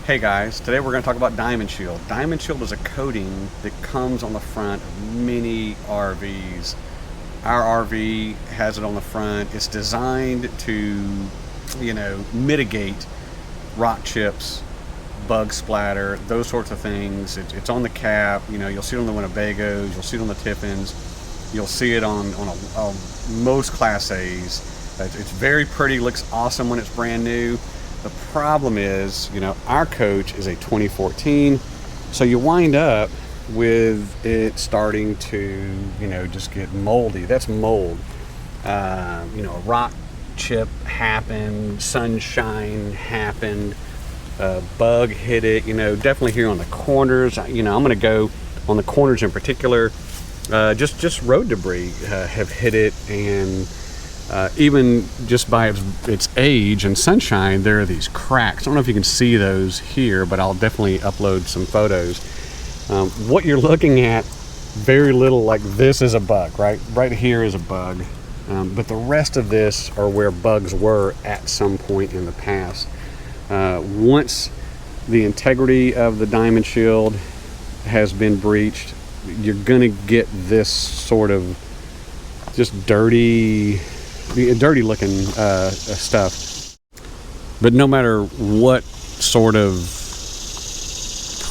Hey guys, today we're going to talk about Diamond Shield. Diamond Shield is a coating that comes on the front of many RVs. Our RV has it on the front. It's designed to, mitigate rock chips, bug splatter, those sorts of things. It's on the cap. You'll see it on the Winnebagos, you'll see it on the Tiffins, you'll see it on most Class A's. It's very pretty, looks awesome when it's brand new. The problem is, our coach is a 2014, so you wind up with it starting to, just get moldy. That's mold. A rock chip happened, sunshine happened, bug hit it, definitely here on the corners. I'm going to go on the corners in particular. Just road debris have hit it, and even just by its age and sunshine, there are these cracks. I don't know if you can see those here, but I'll definitely upload some photos. What you're looking at, very little, like this is a bug, right? Right here is a bug. But the rest of this are where bugs were at some point in the past. Once the integrity of the Diamond Shield has been breached, you're gonna get this sort of just dirty looking stuff. But no matter what sort of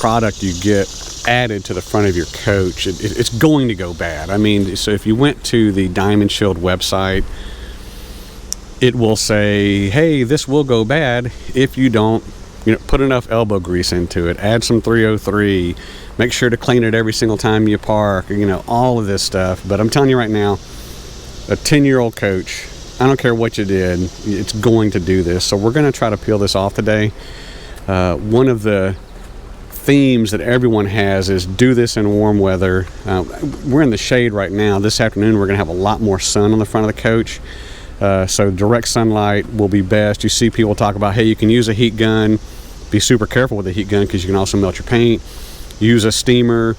product you get added to the front of your coach, it's going to go bad. I mean, so if you went to the Diamond Shield website, it will say, hey, this will go bad if you don't put enough elbow grease into it, add some 303, make sure to clean it every single time you park, all of this stuff. But I'm telling you right now, a 10-year-old coach, I don't care what you did, it's going to do this. So we're going to try to peel this off today. One of the themes that everyone has is do this in warm weather. We're in the shade right now. This afternoon we're going to have a lot more sun on the front of the coach. So direct sunlight will be best. You see people talk about, hey, you can use a heat gun. Be super careful with the heat gun because you can also melt your paint. Use a steamer.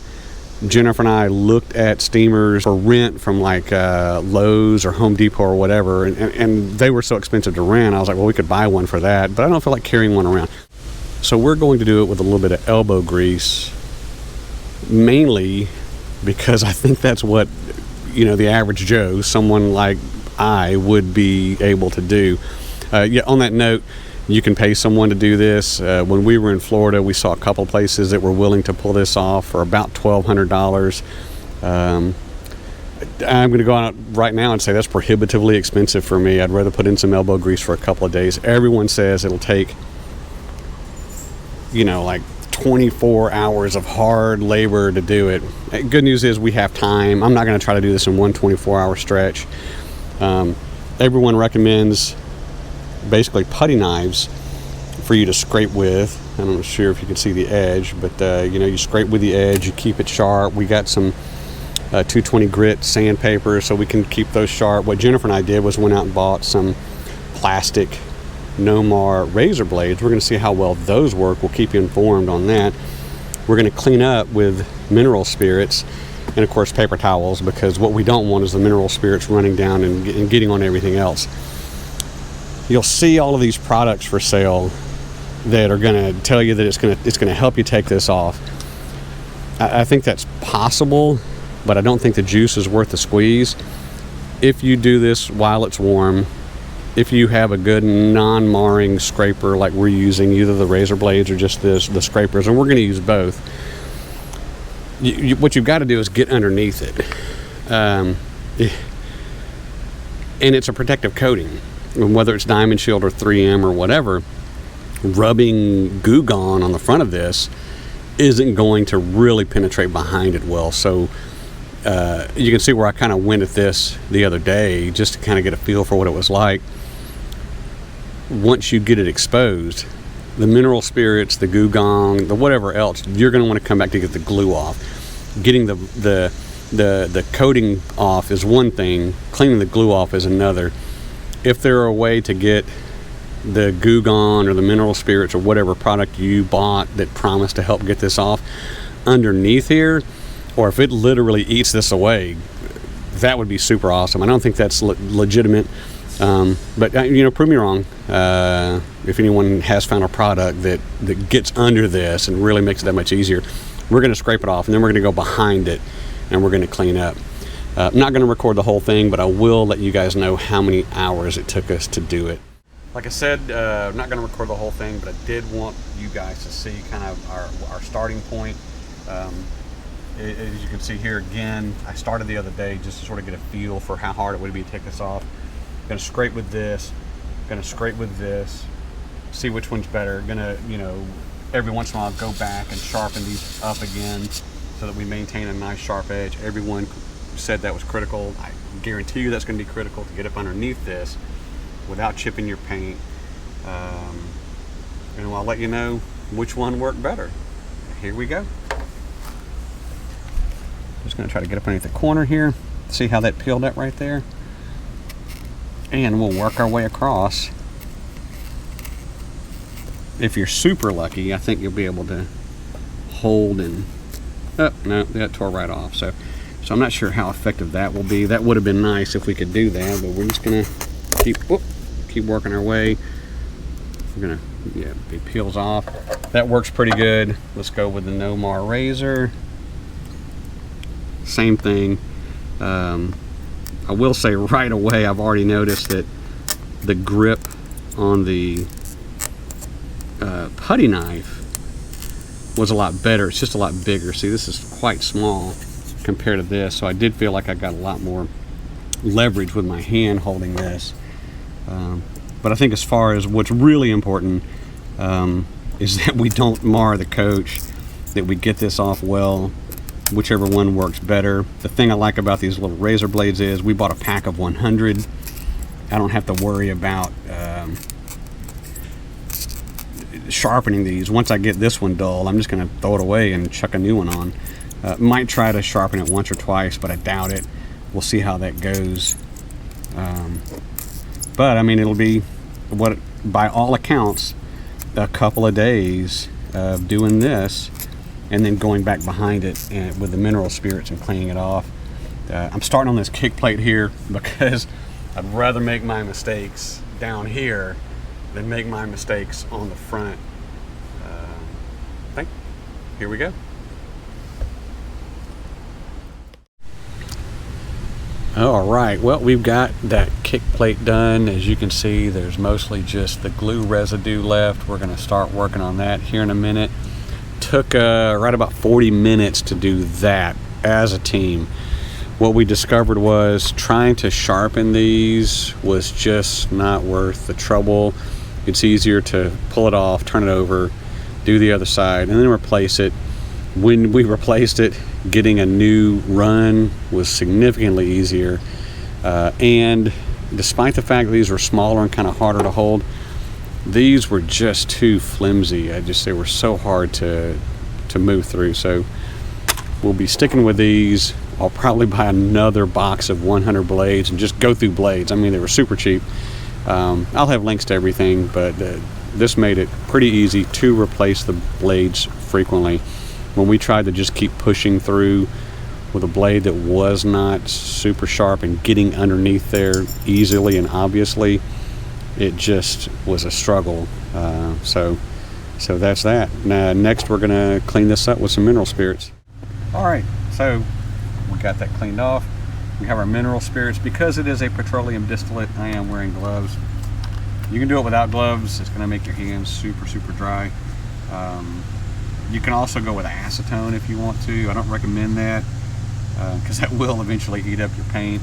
Jenifer and I looked at steamers for rent from like Lowe's or Home Depot or whatever, and they were so expensive to rent. I was like, well, we could buy one for that, but I don't feel like carrying one around. So we're going to do it with a little bit of elbow grease, mainly because I think that's what the average Joe, someone like I, would be able to do. On that note, you can pay someone to do this. When we were in Florida, we saw a couple places that were willing to pull this off for about $1,200. I'm going to go out right now and say that's prohibitively expensive for me. I'd rather put in some elbow grease for a couple of days. Everyone says it'll take, like 24 hours of hard labor to do it. Good news is we have time. I'm not going to try to do this in one 24-hour stretch. Everyone recommends basically putty knives for you to scrape with. I'm not sure if you can see the edge, but you scrape with the edge, you keep it sharp. We got some 220 grit sandpaper so we can keep those sharp. What Jenifer and I did was went out and bought some plastic Nomar razor blades. We're going to see how well those work. We'll keep you informed on that. We're going to clean up with mineral spirits and of course paper towels, because what we don't want is the mineral spirits running down and getting on everything else. You'll see all of these products for sale that are going to tell you that it's going to help you take this off. I think that's possible, but I don't think the juice is worth the squeeze. If you do this while it's warm, if you have a good non-marring scraper like we're using, either the razor blades or just the scrapers, and we're going to use both, what you've got to do is get underneath it. And it's a protective coating. Whether it's Diamond Shield or 3M or whatever, rubbing Goo Gone on the front of this isn't going to really penetrate behind it well. So you can see where I kind of went at this the other day just to kind of get a feel for what it was like. Once you get it exposed, the mineral spirits, the Goo Gone, the whatever else, you're going to want to come back to get the glue off. Getting the coating off is one thing, cleaning the glue off is another. If there are a way to get the Goo Gone or the mineral spirits or whatever product you bought that promised to help get this off underneath here, or if it literally eats this away, that would be super awesome. I don't think that's legitimate. But you know, prove me wrong. If anyone has found a product that gets under this and really makes it that much easier, we're going to scrape it off, and then we're going to go behind it and we're going to clean up. I'm not going to record the whole thing, but I will let you guys know how many hours it took us to do it. Like I said, I'm not going to record the whole thing, but I did want you guys to see kind of our starting point. As you can see here again, I started the other day just to sort of get a feel for how hard it would be to take this off. I'm going to scrape with this, going to scrape with this, see which one's better. Going to, you know, every once in a while go back and sharpen these up again so that we maintain a nice sharp edge. Everyone said that was critical. I guarantee you that's going to be critical to get up underneath this without chipping your paint. And I'll let you know which one worked better. Here we go. Just going to try to get up underneath the corner here, see how that peeled up right there. And we'll work our way across. If you're super lucky, I think you'll be able to hold and... Oh, no, that tore right off. So I'm not sure how effective that will be. That would have been nice if we could do that, but we're just going to keep working our way. We're going to, yeah, it peels off. That works pretty good. Let's go with the Nomar razor. Same thing. I will say right away, I've already noticed that the grip on the putty knife was a lot better. It's just a lot bigger. See, this is quite small compared to this, so I did feel like I got a lot more leverage with my hand holding this. But I think as far as what's really important is that we don't mar the coach, that we get this off well, whichever one works better. The thing I like about these little razor blades is we bought a pack of 100. I don't have to worry about sharpening these. Once I get this one dull, I'm just going to throw it away and chuck a new one on. Might try to sharpen it once or twice, but I doubt it. We'll see how that goes. But I mean, it'll be, what by all accounts, a couple of days of doing this and then going back behind it and with the mineral spirits and cleaning it off. I'm starting on this kick plate here because I'd rather make my mistakes down here than make my mistakes on the front. Here we go. All right, well, we've got that kick plate done. As you can see, there's mostly just the glue residue left. We're gonna start working on that here in a minute. Took right about 40 minutes to do that as a team. What we discovered was trying to sharpen these was just not worth the trouble. It's easier to pull it off, turn it over, do the other side, and then replace it. When we replaced it, getting a new run was significantly easier. And despite the fact that these were smaller and kind of harder to hold, these were just too flimsy. They were so hard to move through. So we'll be sticking with these. I'll probably buy another box of 100 blades and just go through blades. I mean, they were super cheap. I'll have links to everything, but this made it pretty easy to replace the blades frequently. When we tried to just keep pushing through with a blade that was not super sharp and getting underneath there easily and obviously, it just was a struggle. So that's that. Now, next we're gonna clean this up with some mineral spirits. All right, so we got that cleaned off. We have our mineral spirits. Because it is a petroleum distillate, I am wearing gloves. You can do it without gloves. It's gonna make your hands super, super dry. You can also go with acetone if you want to. I don't recommend that because that will eventually eat up your paint.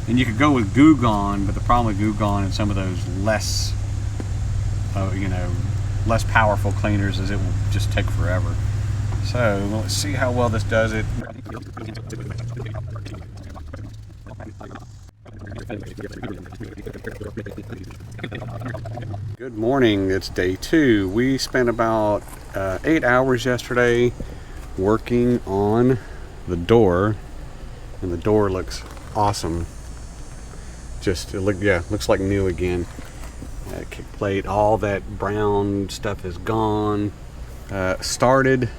And you could go with Goo Gone, but the problem with Goo Gone and some of those less, less powerful cleaners is it will just take forever. So let's see how well this does it. Good morning, it's day 2. We spent about 8 hours yesterday working on the door, and the door looks awesome. Looks like new again. Kick plate, all that brown stuff is gone. Started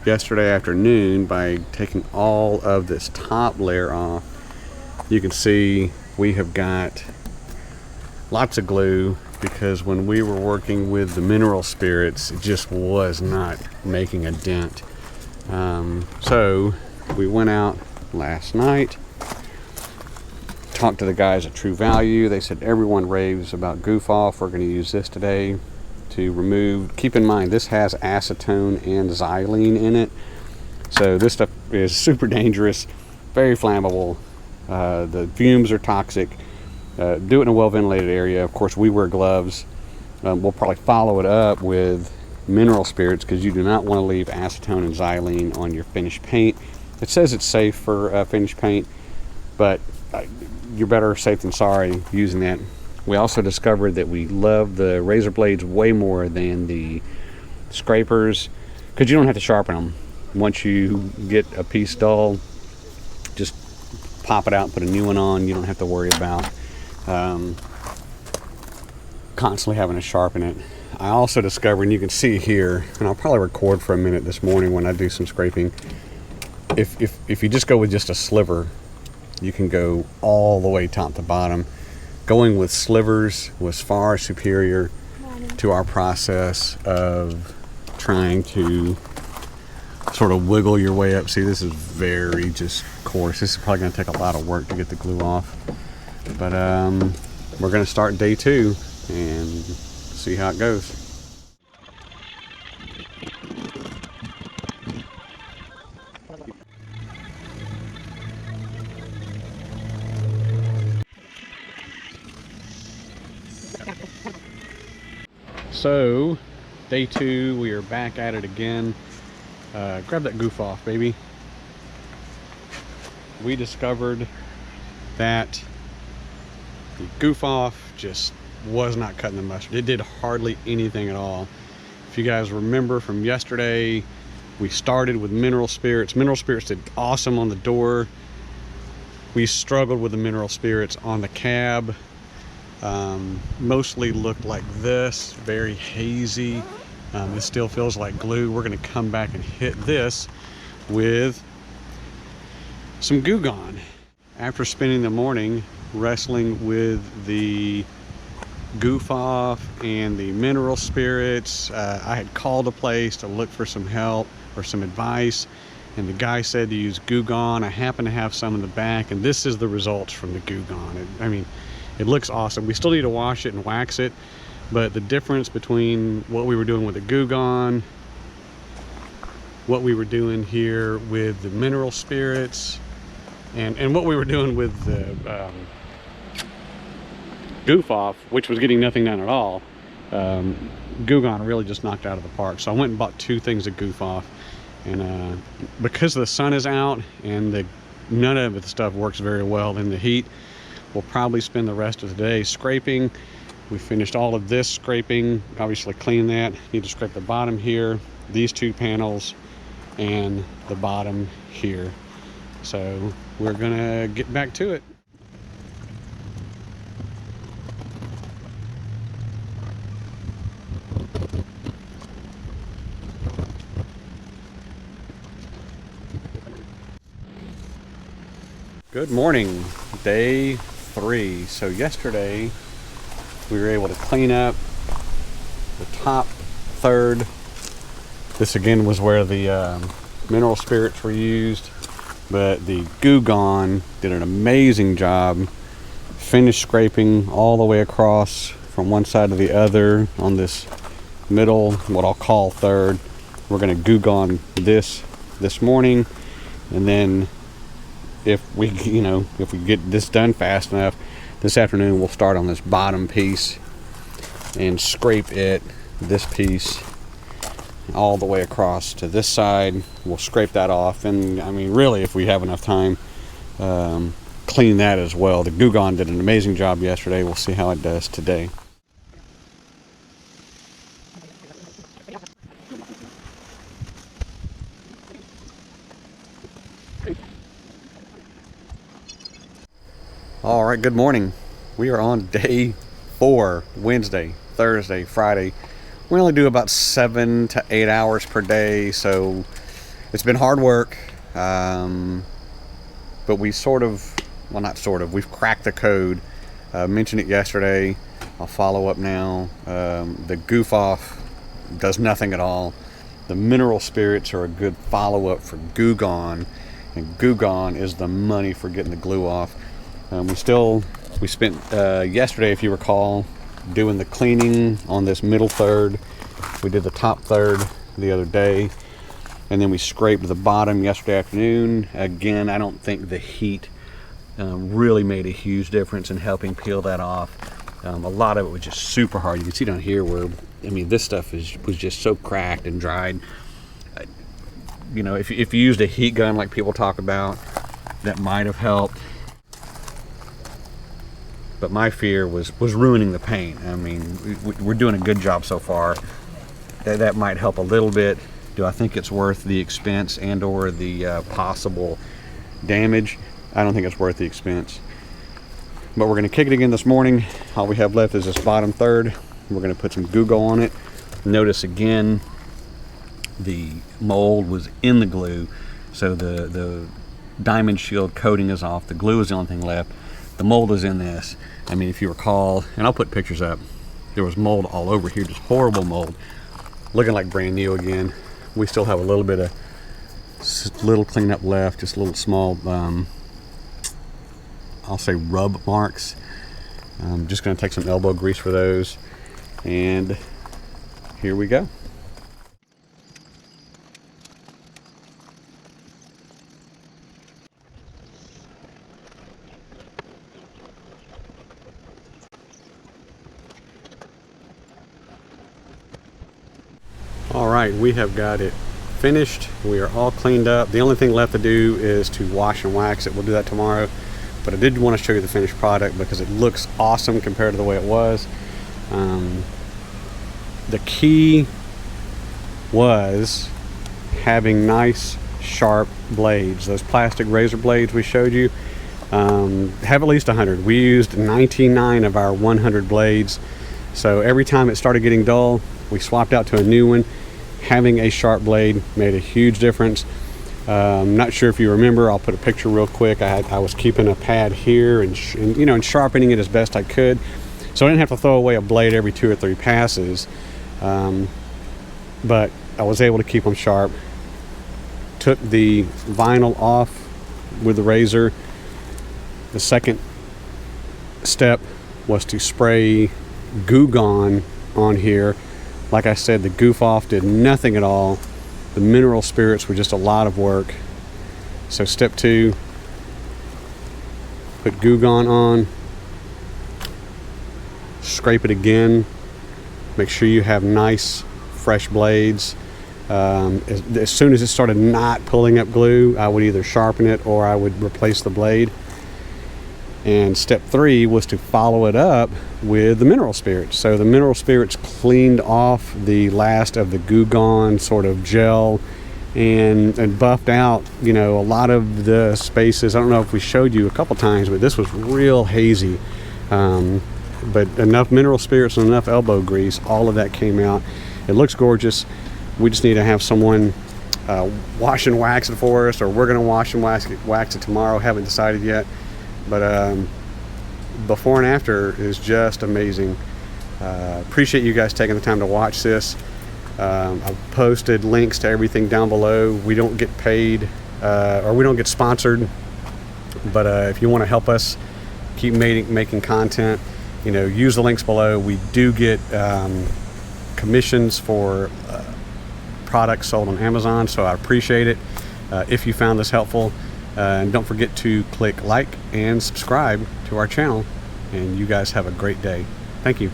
yesterday afternoon by taking all of this top layer off. You can see we have got lots of glue because when we were working with the mineral spirits, it just was not making a dent. So we went out last night, talked to the guys at True Value. They said everyone raves about Goof Off. We're going to use this today to remove. Keep in mind, this has acetone and xylene in it. So this stuff is super dangerous, very flammable. The fumes are toxic. Do it in a well-ventilated area. Of course, we wear gloves. We'll probably follow it up with mineral spirits because you do not want to leave acetone and xylene on your finished paint. It says it's safe for finished paint, but you're better safe than sorry using that. We also discovered that we love the razor blades way more than the scrapers because you don't have to sharpen them. Once you get a piece dull, just pop it out and put a new one on. You don't have to worry about constantly having to sharpen it. I also discovered, and you can see here, and I'll probably record for a minute this morning when I do some scraping, if you just go with just a sliver, you can go all the way top to bottom. Going with slivers was far superior to our process of trying to sort of wiggle your way up. See, this is very just coarse. This is probably going to take a lot of work to get the glue off. But we're going to start day 2 and see how it goes. So, day 2, we are back at it again. Grab that Goof Off, baby. We discovered that the Goof Off just was not cutting the mustard. It did hardly anything at all. If you guys remember from yesterday, we started with mineral spirits. Mineral spirits did awesome on the door. We struggled with the mineral spirits on the cab. Mostly looked like this, very hazy. It still feels like glue. We're going to come back and hit this with some Goo Gone. After spending the morning wrestling with the Goof Off and the mineral spirits, I had called a place to look for some help or some advice, and the guy said to use Goo Gone. I happen to have some in the back, and this is the results from the Goo Gone. I mean, it looks awesome. We still need to wash it and wax it, but the difference between what we were doing with the Goo Gone, what we were doing here with the mineral spirits, and what we were doing with the Goof Off, which was getting nothing done at all, Goo Gone really just knocked out of the park. So I went and bought 2 things of Goof Off, and because the sun is out and none of the stuff works very well in the heat, we'll probably spend the rest of the day scraping. We finished all of this scraping, obviously clean that. Need to scrape the bottom here, these 2 panels, and the bottom here. So we're gonna get back to it. Good morning, day 3. So yesterday we were able to clean up the top third. This again was where the mineral spirits were used, but the Goo Gone did an amazing job. Finished scraping all the way across from one side to the other on this middle, what I'll call third. We're going to Goo Gone this morning, and then if we get this done fast enough, this afternoon we'll start on this bottom piece and scrape this piece all the way across to this side. We'll scrape that off, and I mean, really, if we have enough time, clean that as well. The Goo Gone did an amazing job yesterday. We'll see how it does today. All right, good morning. We are on day 4, Wednesday, Thursday, Friday. We only do about 7 to 8 hours per day, so it's been hard work. But we sort of well, not sort of, we've cracked the code. Mentioned it yesterday. I'll follow up now. The Goof Off does nothing at all. The mineral spirits are a good follow-up for Goo Gone, and Goo Gone is the money for getting the glue off. We spent yesterday, if you recall, doing the cleaning on this middle third. We did the top third the other day, and then we scraped the bottom yesterday afternoon. Again, I don't think the heat really made a huge difference in helping peel that off. A lot of it was just super hard. You can see down here where, I mean, this stuff was just so cracked and dried. You know, if you used a heat gun like people talk about, that might have helped. But my fear was ruining the paint. I mean, we're doing a good job so far. That might help a little bit. Do I think it's worth the expense and or the possible damage? I don't think it's worth the expense. But we're going to kick it again this morning. All we have left is this bottom third. We're going to put some Goo Gone on it. Notice again, the mold was in the glue, so the diamond shield coating is off. The glue is the only thing left. The mold is in this. I mean, if you recall, and I'll put pictures up, there was mold all over here, just horrible mold, looking like brand new again. We still have a little bit of little cleanup left, just a little small, I'll say rub marks. I'm just going to take some elbow grease for those, and here we go. All right, we have got it finished. We are all cleaned up. The only thing left to do is to wash and wax it. We'll do that tomorrow. But I did want to show you the finished product because it looks awesome compared to the way it was. The key was having nice sharp blades. Those plastic razor blades we showed you have at least 100. We used 99 of our 100 blades. So every time it started getting dull, we swapped out to a new one. Having a sharp blade made a huge difference. Not sure if you remember, I'll put a picture real quick. I was keeping a pad here and sharpening it as best I could, so I didn't have to throw away a blade every 2 or 3 passes. But I was able to keep them sharp. Took the vinyl off with the razor. The second step was to spray Goo Gone on here. Like I said, the Goof Off did nothing at all. The mineral spirits were just a lot of work. So step 2, put Goo Gone on, scrape it again, make sure you have nice fresh blades. As soon as it started not pulling up glue, I would either sharpen it or I would replace the blade. And step 3 was to follow it up with the mineral spirits. So the mineral spirits cleaned off the last of the Goo Gone sort of gel and buffed out, a lot of the spaces. I don't know if we showed you a couple times, but this was real hazy. But enough mineral spirits and enough elbow grease, all of that came out. It looks gorgeous. We just need to have someone wash and wax it for us, or we're going to wash and wax it tomorrow. Haven't decided yet. But before and after is just amazing. Appreciate you guys taking the time to watch this. I've posted links to everything down below. We don't get paid or we don't get sponsored, but if you want to help us keep making content, use the links below. We do get commissions for products sold on Amazon, so I appreciate it. If you found this helpful, and don't forget to click like and subscribe to our channel, and you guys have a great day. Thank you.